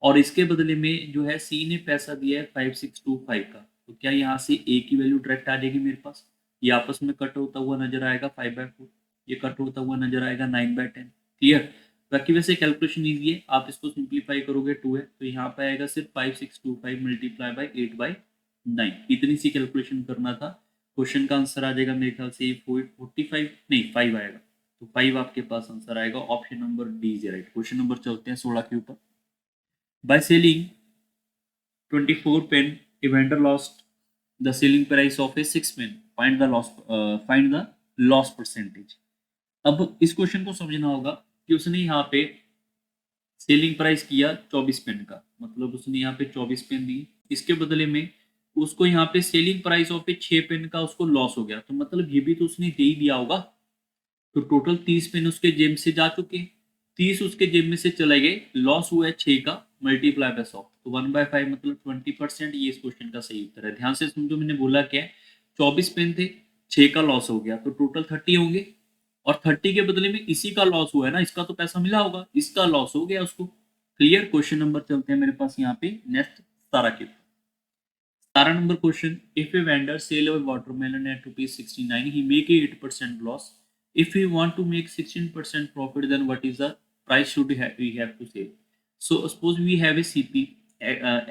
और इसके बदले में जो है सी ने पैसा दिया है 5625 का। तो क्या यहाँ से ए की वैल्यू डायरेक्ट आ जाएगी मेरे पास, ये आपस में कट होता हुआ नजर आएगा 5/4, ये कट होता हुआ नजर आएगा 9/10। क्लियर, बाकी वैसे कैलकुलेशन ईजी है, आप इसको सिंप्लीफाई करोगे 2 है, तो यहाँ पे आएगा सिर्फ 5625 मल्टीप्लाई बाई 8/9, इतनी सी कैलकुलेशन करना था। क्वेश्चन का आंसर आ जाएगा मेरे ख्याल से 45 नहीं 5 आएगा, तो 5 आपके पास आंसर आएगा, option number D is right. Question number चलते हैं 16 के ऊपर। By selling 24 pen a vendor lost the selling price of a 6 pen, find the loss percentage. अब इस क्वेश्चन को समझना होगा कि उसने यहाँ पे सेलिंग प्राइस किया 24 पेन का, मतलब उसने यहाँ पे 24 पेन दिए, इसके बदले में उसको यहाँ पे सेलिंग प्राइस ऑफ 6 पेन का उसको लॉस हो गया, तो मतलब ये भी तो उसने दे ही दिया होगा। तो टोटल 30 पेन उसके जेब से जा चुके, 30 उसके जेब में से चले गए, लॉस हुआ है 6 का, मल्टीप्लाई बाय 100, तो 1/5 मतलब 20%, ये इस क्वेश्चन का सही उत्तर है। ध्यान से समझो, मैंने बोला क्या है, 24 पेन थे, 6 का लॉस हो गया, तो टोटल 30 होंगे, और 30 के बदले में इसी का लॉस हुआ है ना, इसका तो पैसा मिला होगा, इसका लॉस हो गया उसको। क्लियर, क्वेश्चन नंबर चलते हैं मेरे पास यहाँ पे नेक्स्ट 17 के। 17 number question. If a vendor sell a watermelon at rupees 69, he make a 8% loss. If we want to make 16% profit, then what is the price should we have to sell? So suppose we have a CP,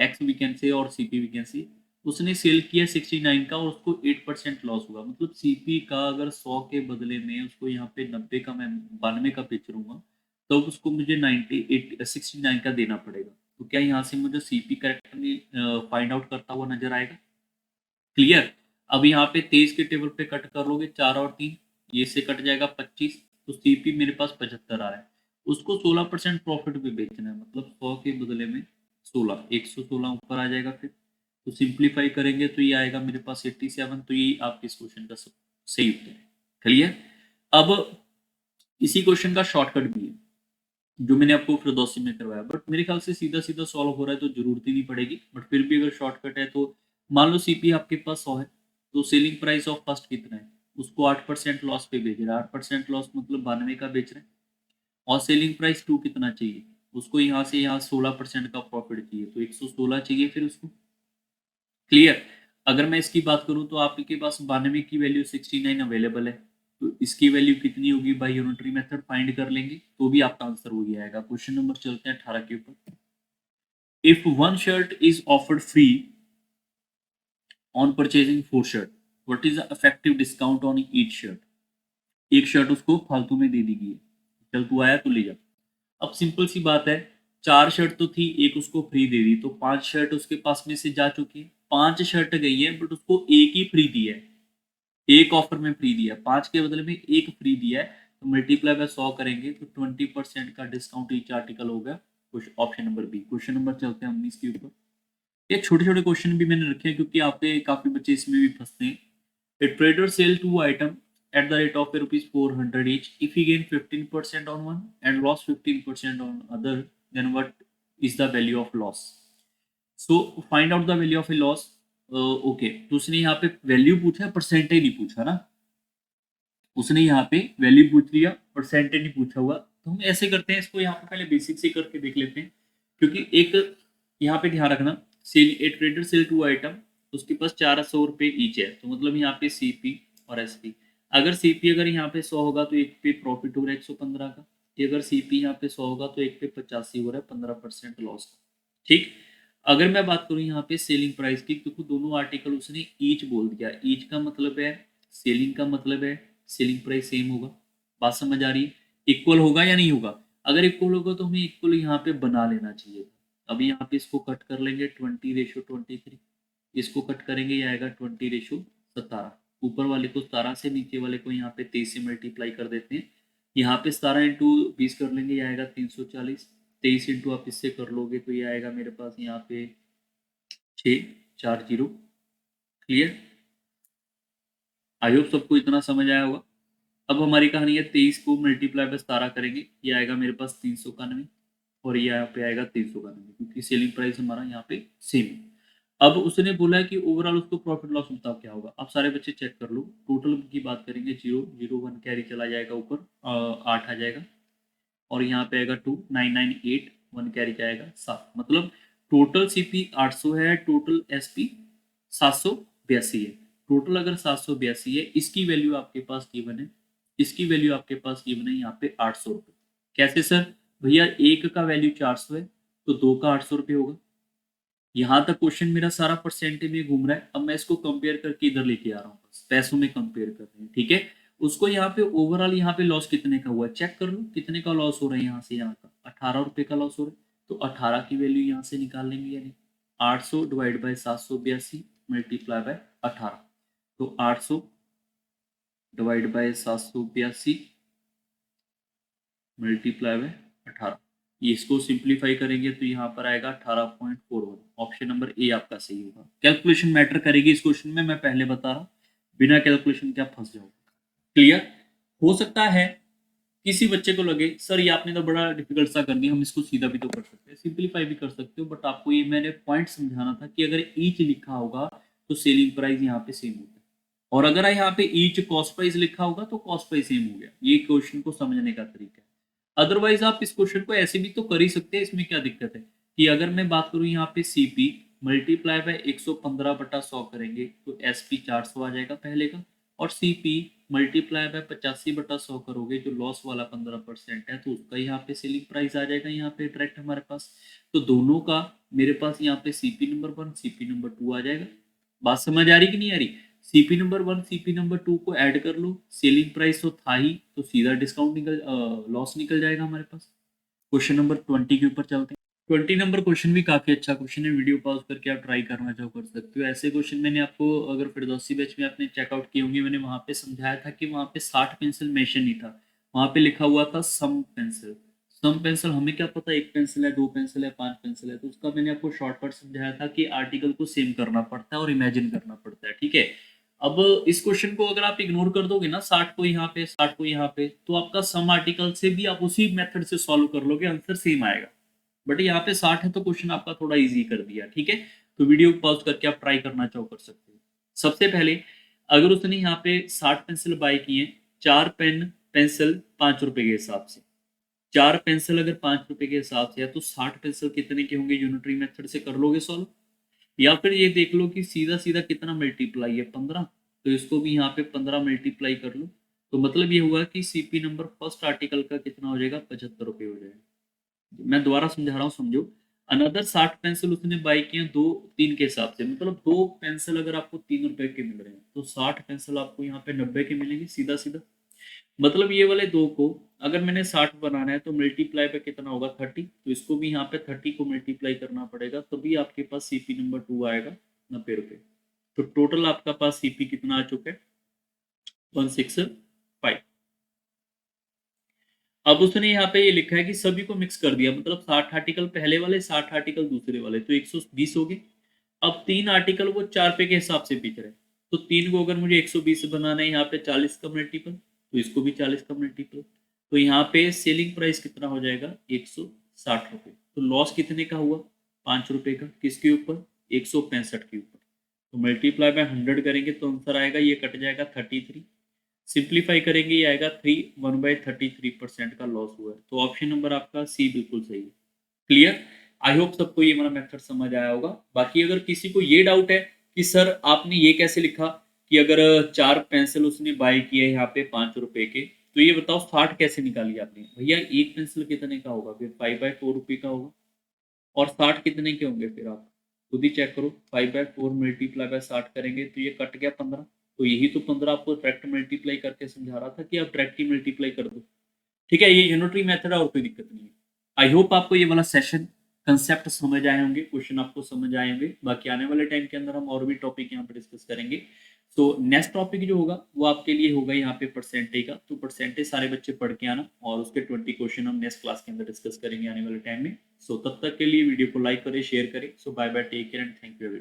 X we can say, or CP we can say. उसने cell किया 69 का और उसको 8% loss हुआ, मतलब CP का अगर 100 के बदले में उसको यहाँ पे 90 का, मैं 92 का बेच रहूंगा, तो उसको मुझे 69 का देना पड़ेगा। तो क्या यहाँ से मुझे सीपी करेक्टली फाइंड आउट करता हुआ नजर आएगा? क्लियर, अब यहाँ पे 23 के टेबल पे कट कर लोगे 4 और 3, ये से कट जाएगा 25, तो सीपी मेरे पास 75 आ रहा है, उसको 16% प्रॉफिट पे बेचना है, मतलब 100 के बदले में 16, 116 ऊपर आ जाएगा। फिर तो सिंप्लीफाई करेंगे तो ये आएगा मेरे पास 87, तो ये आपके इस क्वेश्चन का सही उत्तर है। क्लियर, अब इसी क्वेश्चन का शॉर्टकट भी है जो मैंने आपको फिरदौसी में करवाया, बट मेरे ख्याल से सीधा सीधा सॉल्व हो रहा है तो जरूरत ही नहीं पड़ेगी, बट फिर भी अगर शॉर्टकट है तो मान लो सीपी आपके पास 100 है, तो सेलिंग प्राइस ऑफ फर्स्ट कितना है, उसको 8% लॉस पे बेच रहा है, 8% लॉस मतलब 92 का बेच रहे हैं, और सेलिंग प्राइस 2 कितना चाहिए, उसको यहाँ से यहाँ 16% का प्रॉफिट चाहिए, तो 116 चाहिए फिर उसको। क्लियर, अगर मैं इसकी बात करूं तो आपके पास 92 की वैल्यू 69 अवेलेबल है, तो इसकी वैल्यू कितनी होगी, बाय यूनिटरी मेथड फाइंड कर लेंगे तो भी आपका आंसर वही आएगा। क्वेश्चन नंबर चलते हैं 18 के ऊपर। If one shirt is offered free on purchasing 4 shirt, what is the effective discount on each shirt? एक शर्ट उसको फालतू में दे दी गई है, चल तू आया तो ले जा। अब सिंपल सी बात है, 4 शर्ट तो थी, एक उसको फ्री दे दी, तो 5 शर्ट उसके पास में से जा चुकी है, 5 शर्ट गई है, बट उसको एक ही फ्री दिया है, एक ऑफर में फ्री दिया, 5 के बदले में एक फ्री दिया है, तो मल्टीप्लाई बाय 100 करेंगे तो 20% का डिस्काउंट ईच आर्टिकल होगा, option number B. Question number चलते हैं 19 के ऊपर। ये छोटे छोटे क्वेश्चन भी मैंने रखे हैं क्योंकि आपके काफी बच्चे इसमें भी फंसते हैं। A trader sell 2 items at the rate of rupees 400 each. If he gain 15% on one and lost 15% on other, then what is the value of loss? So find out the value of a loss. Okay, तो उसने यहाँ पे value पूछा है, percentage नहीं पूछा ना, उसने यहाँ पे वैल्यू पूछ लिया, परसेंटेज नहीं पूछा हुआ, तो हम ऐसे करते हैं, इसको यहाँ पे पहले बेसिक से करके देख लेते हैं, क्योंकि एक यहाँ पे ध्यान रखना, sell a trader sell 2 item, उसके पास 400 रुपये ईच है, तो मतलब यहाँ पे सीपी और एसपी, अगर सीपी अगर यहाँ पे 100 होगा तो एक पे प्रॉफिट हो रहा है 115 का, अगर सीपी यहाँ पे 100 होगा तो एक पे 85 हो रहा है 15% लॉस। ठीक, अगर मैं बात करूं यहाँ पे सेलिंग प्राइस की, क्योंकि दोनों आर्टिकल उसने ईच बोल दिया, ईच का मतलब है सेलिंग का मतलब है सेलिंग प्राइस सेम होगा। बात समझ आ रही है? इक्वल होगा या नहीं होगा? अगर इक्वल होगा तो हमें इक्वल यहाँ पे बना लेना चाहिए। अब यहाँ पे इसको कट कर लेंगे 20:23, इसको कट करेंगे ये आएगा 20:17। ऊपर वाले को 17 से, नीचे वाले को यहाँ पे 23 से मल्टीप्लाई कर देते हैं। यहाँ पे 17 इंटू 20 कर लेंगे, ये आएगा 340। 23 इंटू आप इससे कर लोगे तो ये आएगा मेरे पास यहाँ पे 640। क्लियर? आई होप सबको इतना समझ आया होगा। अब हमारी कहानी है 23 को मल्टीप्लाई बाय 17 करेंगे, ये आएगा मेरे पास 391, और ये यहाँ पे आएगा 391, क्योंकि सेलिंग प्राइस हमारा यहाँ पे सेम है। अब उसने बोला है कि ओवरऑल उसको प्रॉफिट लॉस बताओ क्या होगा। आप सारे बच्चे चेक कर लो। टोटल की बात करेंगे, 001 कैरी चला जाएगा ऊपर, 8 आ जाएगा, और यहाँ पे आएगा 2998, 1 कैरी जाएगा 7। मतलब टोटल सीपी 800 है, टोटल एसपी 782 है। टोटल अगर 782 है, इसकी वैल्यू आपके पास गिवन है, इसकी वैल्यू आपके पास गिवन है यहाँ पे 800 रुपये। कैसे सर? भैया एक का वैल्यू 400 है तो दो का 800 रुपये होगा। यहाँ तक क्वेश्चन मेरा सारा परसेंटेज में घूम रहा है। अब मैं इसको कंपेयर करके इधर लेके आ रहा हूँ, बस पैसों में कंपेयर कर रहे हैं, ठीक है। उसको यहाँ पे ओवरऑल यहाँ पे लॉस कितने का हुआ चेक कर लो, कितने का लॉस हो रहा है यहाँ से यहाँ का, 18 रुपये का लॉस हो रहा है। तो 18 की वैल्यू यहाँ से निकाल लेंगे, यानी 800 डिवाइड बाई 782 मल्टीप्लाई बाय 18। तो 800 डिवाइड बाय 782 मल्टीप्लाई बाय 18, ये इसको सिंप्लीफाई करेंगे तो यहाँ पर आएगा 18.41। ऑप्शन नंबर ए आपका सही होगा। कैलकुलेशन मैटर करेगी इस क्वेश्चन में, मैं पहले बता रहा हूँ, बिना कैलकुलेशन के आप फंस जाओगे। क्लियर? हो सकता है किसी बच्चे को लगे सर ये आपने तो बड़ा डिफिकल्ट सा कर दिया, हम इसको सीधा भी तो कर सकते हैं, सिंप्लीफाई भी कर सकते हो, बट आपको ये मैंने पॉइंट समझाना था कि अगर ईच लिखा होगा तो सेलिंग प्राइस यहाँ पे सेम होगा, और अगर यहाँ पे ईच कॉस्ट प्राइस लिखा होगा तो कॉस्ट प्राइस सेम हो गया। ये क्वेश्चन को समझने का तरीका है। अदरवाइज आप इस क्वेश्चन को ऐसे भी तो कर ही सकते हैं, इसमें क्या दिक्कत है कि अगर मैं बात करूं यहाँ पे सीपी मल्टीप्लाई बाय 115/100 करेंगे तो एसपी 400 आ जाएगा पहले का, और सीपी मल्टीप्लाई बाय 85/100 करोगे जो लॉस वाला 15% है तो उसका यहाँ पे सेलिंग प्राइस आ जाएगा यहाँ पे डायरेक्ट हमारे पास। तो दोनों का मेरे पास यहाँ पे सीपी नंबर 1 सीपी नंबर 2 आ जाएगा। बात समझ आ रही कि नहीं आ रही? सीपी नंबर 1 सीपी नंबर 2 को ऐड कर लो, सेलिंग प्राइस तो था ही, तो सीधा डिस्काउंट निकल लॉस निकल जाएगा हमारे पास। क्वेश्चन नंबर 20 के ऊपर चलते हैं। 20 नंबर क्वेश्चन भी काफी अच्छा क्वेश्चन है, वीडियो पॉज करके आप ट्राई करना चाहो कर सकते हो। ऐसे क्वेश्चन मैंने आपको अगर फिरदौसी बैच में आपने चेकआउट किए होंगे, मैंने वहां पे समझाया था कि वहां पे 60 पेंसिल मेंशन नहीं था, वहां पे लिखा हुआ था सम पेंसिल। सम पेंसिल हमें क्या पता एक पेंसिल है, दो पेंसिल है, पांच पेंसिल है, तो उसका मैंने आपको शॉर्टकट समझाया था कि आर्टिकल को सेम करना पड़ता है और इमेजिन करना पड़ता है, ठीक है। अब इस क्वेश्चन को अगर आप इग्नोर कर दोगे ना, 60 को यहाँ पे 60 को यहाँ पे, तो आपका सम आर्टिकल से भी आप उसी मेथड से सॉल्व कर लोगे, आंसर सेम आएगा। बट यहाँ पे 60 है तो क्वेश्चन आपका थोड़ा इजी कर दिया, ठीक है। तो वीडियो पॉज करके आप ट्राई करना चाहो कर सकते हो। सबसे पहले अगर उसने यहाँ पे 60 पेंसिल बाय किए, 4 पेन पेंसिल 5 रुपए के हिसाब से, 4 पेंसिल अगर 5 रुपए के हिसाब से है तो 60 पेंसिल कितने के होंगे, यूनिटरी मेथड से कर लोगे सॉल्व। या फिर ये देख लो कि सीधा सीधा कितना मल्टीप्लाई है, 15, तो इसको भी यहाँ पे 15 मल्टीप्लाई कर लो। तो मतलब ये हुआ कि सीपी नंबर फर्स्ट आर्टिकल का कितना हो जाएगा, 75 रुपये हो जाएगा। मैं दोबारा समझा रहा हूँ, समझो। अनदर 60 पेंसिल उसने बाई किए दो तीन के हिसाब से, मतलब दो पेंसिल अगर आपको 3 रुपए के मिल रहे हैं तो 60 पेंसिल आपको यहाँ पे 90 के मिलेंगे, सीधा सीधा। मतलब ये वाले दो को अगर मैंने 60 बनाना है तो मल्टीप्लाई पे कितना होगा, 30, तो इसको भी यहाँ पे 30 को मल्टीप्लाई करना पड़ेगा, तभी आपके पास सीपी नंबर 2 आएगा 90 रुपये। तो टोटल आपका पास सीपी कितना आ चुका है, 165। अब उसने यहाँ पे ये लिखा है कि सभी को मिक्स कर दिया, मतलब 60 आर्टिकल पहले वाले, 60 आर्टिकल दूसरे वाले, तो 120 हो गए। अब 3 आर्टिकल वो 4 पे के हिसाब से बिक रहे हैं, तो 3 को अगर मुझे 120 बनाना है यहाँ पे 40 का मल्टीपल, तो इसको भी 40 का मल्टीपल, तो यहाँ पे सेलिंग प्राइस कितना हो जाएगा, 160 रुपये। तो लॉस कितने का हुआ, 5 रुपये का, किसके ऊपर, 165 के ऊपर। तो मल्टीप्लाई बाय 100 करेंगे तो आंसर आएगा, ये कट जाएगा 33, सिंप्लीफाई करेंगे ये आएगा 1/33% का लॉस हुआ है। तो ऑप्शन नंबर आपका सी बिल्कुल सही है। क्लियर? आई होप सबको ये मेरा मेथड समझ आया होगा। बाकी अगर किसी को ये डाउट है कि सर आपने ये कैसे लिखा कि अगर 4 पेंसिल उसने बाय किए यहाँ पे 5 रुपए के, तो ये बताओ 60 कैसे निकाली आपने, भैया एक पेंसिल कितने का होगा, फिर 5/4 रुपये का होगा। और 60 कितने के होंगे फिर आप खुद ही चेक करो। 5/4 मल्टीप्लाई बाय 60 करेंगे तो ये कट गया 15। तो यही तो 15 आपको डायरेक्ट मल्टीप्लाई करके समझा रहा था कि आप डायरेक्ट ही मल्टीप्लाई कर दो। ठीक है, ये यूनिटरी मेथड है और कोई दिक्कत नहीं है। आई होप आपको ये वाला सेशन कंसेप्ट समझ आए होंगे, क्वेश्चन आपको समझ आए होंगे। बाकी आने वाले टाइम के अंदर हम और भी टॉपिक यहाँ पे डिस्कस करेंगे। सो नेक्स्ट टॉपिक जो होगा वो आपके लिए होगा यहाँ पे परसेंटेज का। तो परसेंटेज सारे बच्चे पढ़ के आना और उसके 20 क्वेश्चन हम नेक्स्ट क्लास के अंदर डिस्कस करेंगे आने वाले टाइम में। सो तब तक के लिए वीडियो को लाइक करें, शेयर करें। So bye bye, take care and thank you everyone.